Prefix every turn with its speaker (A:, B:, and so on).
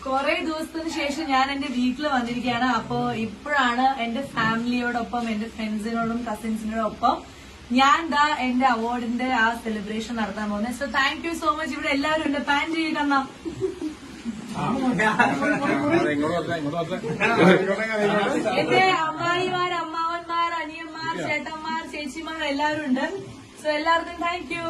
A: കുറെ ദിവസത്തിന് ശേഷം ഞാൻ എന്റെ വീട്ടിൽ വന്നിരിക്കുകയാണ്. അപ്പോ ഇപ്പോഴാണ് എന്റെ ഫാമിലിയോടൊപ്പം എന്റെ ഫ്രണ്ട്സിനോടും കസിൻസിനോടൊപ്പം ഞാൻ എന്റെ അവാർഡിന്റെ ആ സെലിബ്രേഷൻ നടത്താൻ പോകുന്നത്. So thank you so much. ഇവിടെ എല്ലാവരും എന്റെ പാൻ ചെയ്യണം. എന്റെ അമ്മായിമാർ, അമ്മാവന്മാർ, അനിയന്മാർ, ചേട്ടന്മാർ, ചേച്ചിമാർ എല്ലാവരും ഉണ്ട്. സോ എല്ലാവർക്കും താങ്ക് യു.